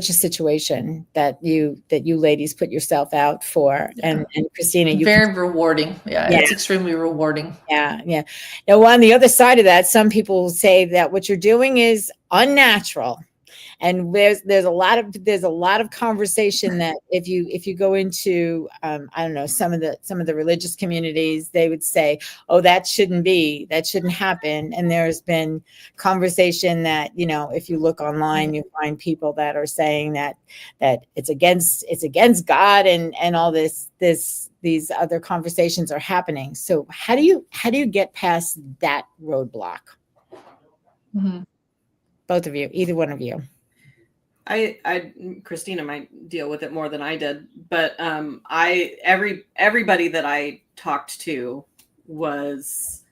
situation that you ladies put yourself out for. And Christina, very rewarding. It's extremely rewarding. Yeah. Now, on the other side of that, some people will say that what you're doing is unnatural. And there's a lot of conversation that if you go into I don't know, some of the religious communities, they would say, oh, that shouldn't happen. And there's been conversation that, if you look online, you find people that are saying that it's against God, and all these other conversations are happening. So how do you get past that roadblock? Mm-hmm. Both of you, either one of you. Christina might deal with it more than I did, but everybody that I talked to was,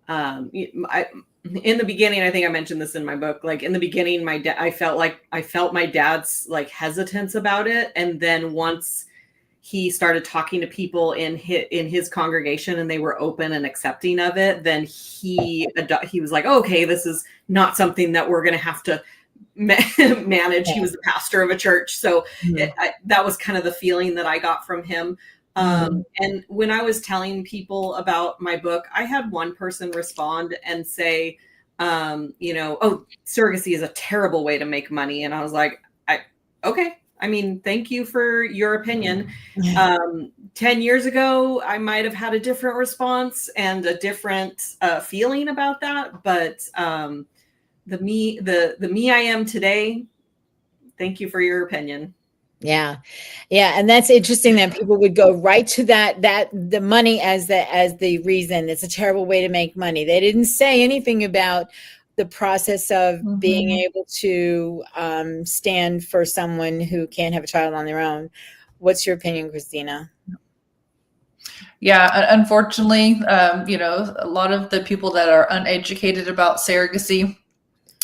in the beginning, I think I mentioned this in my book, like in the beginning, I felt my dad's like hesitance about it. And then once he started talking to people in his congregation and they were open and accepting of it, then he was like, oh, okay, this is not something that we're going to have to manage. He was the pastor of a church. So that was kind of the feeling that I got from him. And when I was telling people about my book, I had one person respond and say, oh, surrogacy is a terrible way to make money. And I was like, okay. I mean, thank you for your opinion. 10 years ago, I might have had a different response and a different feeling about that. But the me I am today. Thank you for your opinion. Yeah. Yeah. And that's interesting that people would go right to that the money as the reason. It's a terrible way to make money. They didn't say anything about the process of being able to stand for someone who can't have a child on their own. What's your opinion, Christina? Yeah, unfortunately, a lot of the people that are uneducated about surrogacy,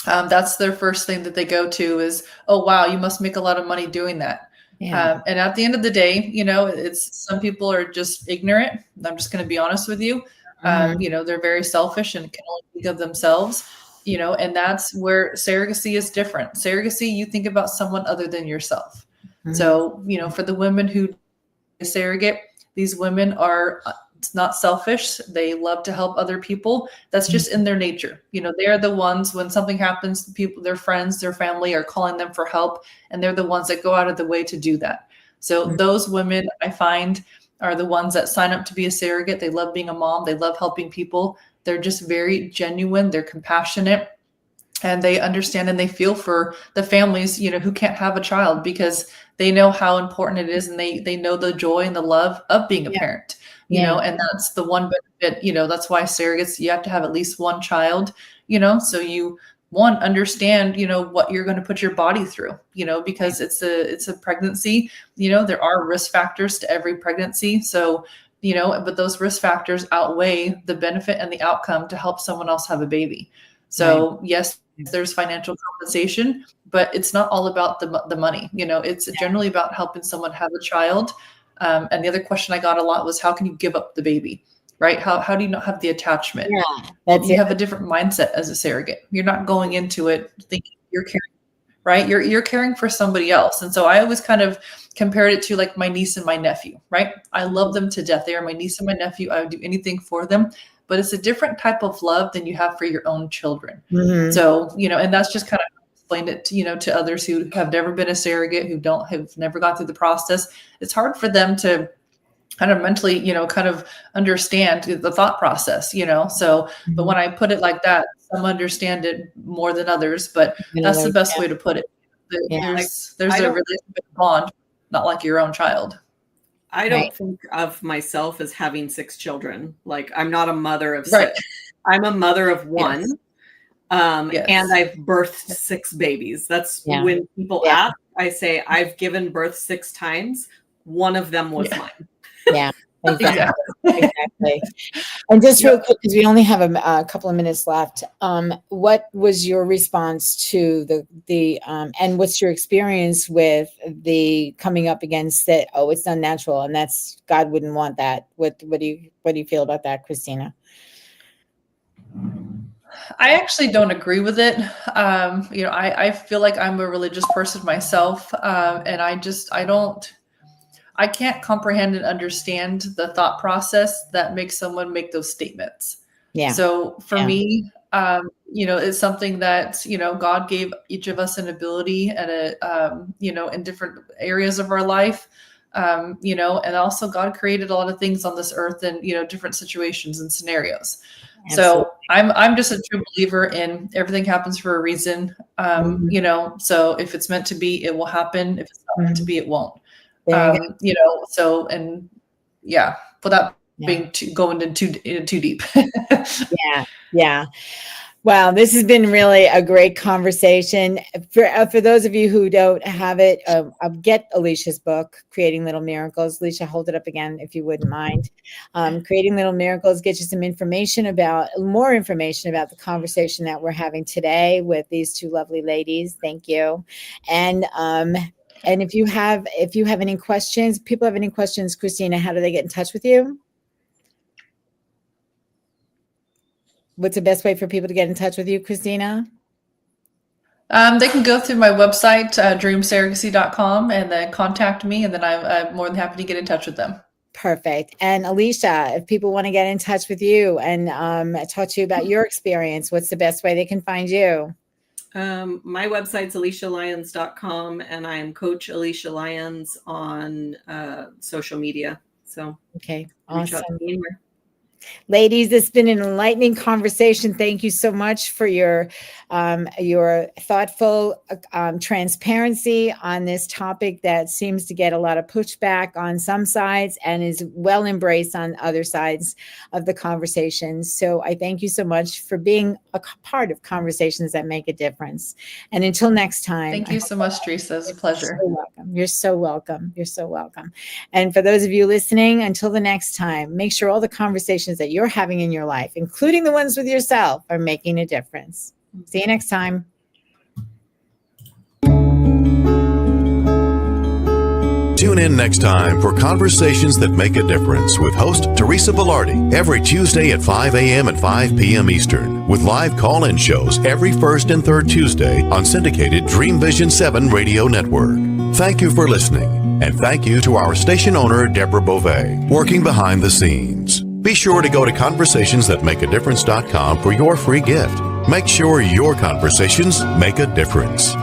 that's their first thing that they go to is, oh, wow, you must make a lot of money doing that. Yeah. And at the end of the day, it's some people are just ignorant. I'm just going to be honest with you. They're very selfish and can only think of themselves, and that's where surrogacy is different. Surrogacy, you think about someone other than yourself. So, for the women who surrogate, these women are not selfish. They love to help other people. That's just in their nature. They're the ones when something happens, people, their friends, their family are calling them for help. And they're the ones that go out of the way to do that. So those women I find are the ones that sign up to be a surrogate. They love being a mom. They love helping people. They're just very genuine. They're compassionate. And they understand and they feel for the families, who can't have a child because they know how important it is. And they know the joy and the love of being a parent, and that's the one benefit, that's why surrogates, you have to have at least one child, so you understand, what you're going to put your body through, because it's a pregnancy, there are risk factors to every pregnancy. So, but those risk factors outweigh the benefit and the outcome to help someone else have a baby. So yes, there's financial compensation, but it's not all about the money. It's generally about helping someone have a child. And the other question I got a lot was, how can you give up the baby, right? How do you not have the attachment? Yeah, you have a different mindset as a surrogate. You're not going into it thinking you're caring, right? You're caring for somebody else. And so I always kind of compared it to like my niece and my nephew, right? I love them to death. They are my niece and my nephew. I would do anything for them. But it's a different type of love than you have for your own children. So, and that's just kind of explained it to, to others who have never been a surrogate, who have never gone through the process. It's hard for them to kind of mentally, kind of understand the thought process, so, but when I put it like that, some understand it more than others, but that's the best way to put it. There's a relationship bond, not like your own child. I don't think of myself as having 6 children. Like, I'm not a mother of 6. I'm a mother of 1. And I've birthed 6 babies. That's when people ask, I say, I've given birth 6 times. One of them was mine. Yeah. Exactly. And just real quick, because we only have a couple of minutes left. What was your response to the and what's your experience with the coming up against it? Oh, it's unnatural, and that's God wouldn't want that. What do you feel about that, Christina? I actually don't agree with it. I feel like I'm a religious person myself, and I can't comprehend and understand the thought process that makes someone make those statements. Yeah. So for me, it's something that, God gave each of us an ability and in different areas of our life, and also God created a lot of things on this earth and, different situations and scenarios. Absolutely. So I'm just a true believer in everything happens for a reason. So if it's meant to be, it will happen. If it's not meant to be, it won't. Without being going into too deep. Yeah. Wow, this has been really a great conversation. For those of you who don't have it, get Alicia's book, Creating Little Miracles. Alicia, hold it up again if you wouldn't mind. Creating Little Miracles gets you some more information about the conversation that we're having today with these 2 lovely ladies. Thank you. And if you have any questions, people have any questions, Christina, how do they get in touch with you? What's the best way for people to get in touch with you, Christina? They can go through my website, dreamsurrogacy.com, and then contact me, and then I'm more than happy to get in touch with them. Perfect. And Alysia, if people want to get in touch with you and talk to you about your experience, what's the best way they can find you? My website's alysialyons.com, and I'm Coach Alysia Lyons on social media. So okay, awesome. Reach out to me anywhere. Ladies, it's been an enlightening conversation. Thank you so much for your thoughtful transparency on this topic that seems to get a lot of pushback on some sides and is well embraced on other sides of the conversation. So I thank you so much for being a part of Conversations That Make a Difference. And until next time. Thank you so much, Teresa. It's a pleasure. You're so welcome. You're so welcome. And for those of you listening, until the next time, make sure all the conversations that you're having in your life, including the ones with yourself, are making a difference. See you next time. Tune in next time for Conversations That Make a Difference with host Teresa Velardi every Tuesday at 5 a.m. and 5 p.m. Eastern, with live call-in shows every first and third Tuesday on syndicated Dream Vision 7 radio network. Thank you for listening, and thank you to our station owner, Deborah Beauvais, working behind the scenes. Be sure to go to conversationsthatmakeadifference.com for your free gift. Make sure your conversations make a difference.